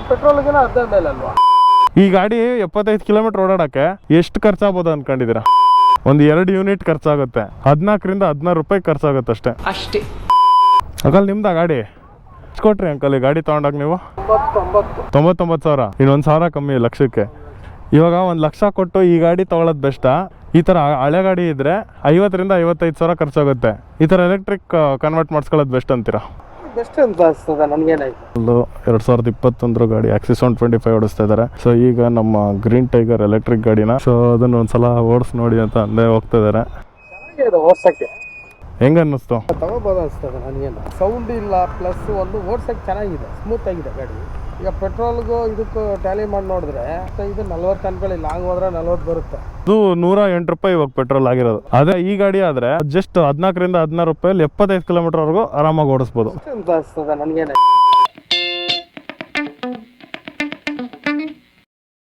ಪೆಟ್ರೋಲ್ಗೆ 15 ಮೇಲೆ ಅಲ್ವಾ? ಈ ಗಾಡಿ 75 ಕಿಲೋಮೀಟರ್ ಓಡಾಡಕ್ಕೆ ಎಷ್ಟು ಖರ್ಚಾಗ್ಬೋದು ಅನ್ಕೊಂಡಿದ್ದೀರಾ? ಒಂದು 2 ಯೂನಿಟ್ ಖರ್ಚಾಗುತ್ತೆ. 14 ರಿಂದ 16 ರೂಪಾಯಿ ಖರ್ಚಾಗುತ್ತೆ ಅಷ್ಟೇ. ಅಂಕಲ್ ನಿಮ್ದ ಗಾಡಿ ಎಷ್ಟು ಕೊಟ್ರಿ ಅಂಕಲ್ ಈ ಗಾಡಿ ತಗೊಂಡಾಗ ನೀವು? 99,000. ಇನ್ನೊಂದು 1,000 ಕಮ್ಮಿ ಲಕ್ಷಕ್ಕೆ. ಇವಾಗ 1 ಲಕ್ಷ ಕೊಟ್ಟು ಈ ಗಾಡಿ ತಗೊಳ್ಳೋದು ಬೆಸ್ಟಾ? ಈ ಥರ ಹಳೆ ಗಾಡಿ ಇದ್ರೆ 50 ರಿಂದ 55,000 ಖರ್ಚಾಗುತ್ತೆ. ಈ ಥರ ಎಲೆಕ್ಟ್ರಿಕ್ ಕನ್ವರ್ಟ್ ಮಾಡಿಸ್ಕೊಳ್ಳೋದು ಬೆಸ್ಟ್ ಅಂತೀರಾ? ಬೆಸ್ಟ್ ಅಂತ ಅನಿಸ್ತದೆ ನನಗೇನಾಯ್ತು. 2021 ಗಾಡಿ ಆಕ್ಸಿಸ್ 125 ಓಡಿಸ್ತಾ ಇದ್ದಾರೆ. ಸೊ ಈಗ ನಮ್ಮ ಗ್ರೀನ್ ಟೈಗರ್ ಎಲೆಕ್ಟ್ರಿಕ್ ಗಾಡಿನ ಸೊ ಅದನ್ನ ಒಂದ್ಸಲ ಓಡಿಸ್ ನೋಡಿ ಅಂತ ಅಂದೇ ಹೋಗ್ತಾ ಇದಾರೆ. ಚೆನ್ನಾಗಿದೆ ಓಡ್ಸಕ್ಕೆ. ಹೆಂಗ ಅನ್ನಿಸ್ತು? ತಗೋಬೋದು ಅನಿಸ್ತದೆ ನನಗೇನು. ಸೌಂಡ್ ಇಲ್ಲ, ಪ್ಲಸ್ ಒಂದು ಓಡ್ಸಕ್ಕೆ ಚೆನ್ನಾಗಿದೆ, ಸ್ಮೂತ್ ಆಗಿದೆ ಗಾಡಿ. ಈಗ ಪೆಟ್ರೋಲ್ಗೂ ಇದಕ್ಕೂ ಟ್ಯಾಲಿ ಮಾಡಿ ನೋಡಿದ್ರೆ ಇದು 40 ಅನ್ಕೊಳ್ಳಿ, ಲಾಂಗ್ ಹೋದ್ರೆ 40 ಬರುತ್ತೆ. ಅದು 108 ರೂಪಾಯಿ ಇವಾಗ ಪೆಟ್ರೋಲ್ ಆಗಿರೋದು. ಅದೇ ಈ ಗಾಡಿ ಆದ್ರೆ ಜಸ್ಟ್ 14 ರಿಂದ 16 ರೂಪಾಯಲ್ಲಿ 75 ಕಿಲೋಮೀಟರ್ ವರೆಗೂ ಆರಾಮಾಗಿ ಓಡಿಸ್ಬೋದು ಅಂತ ಅನಿಸ್ತದೆ ನನಗೇನೆ.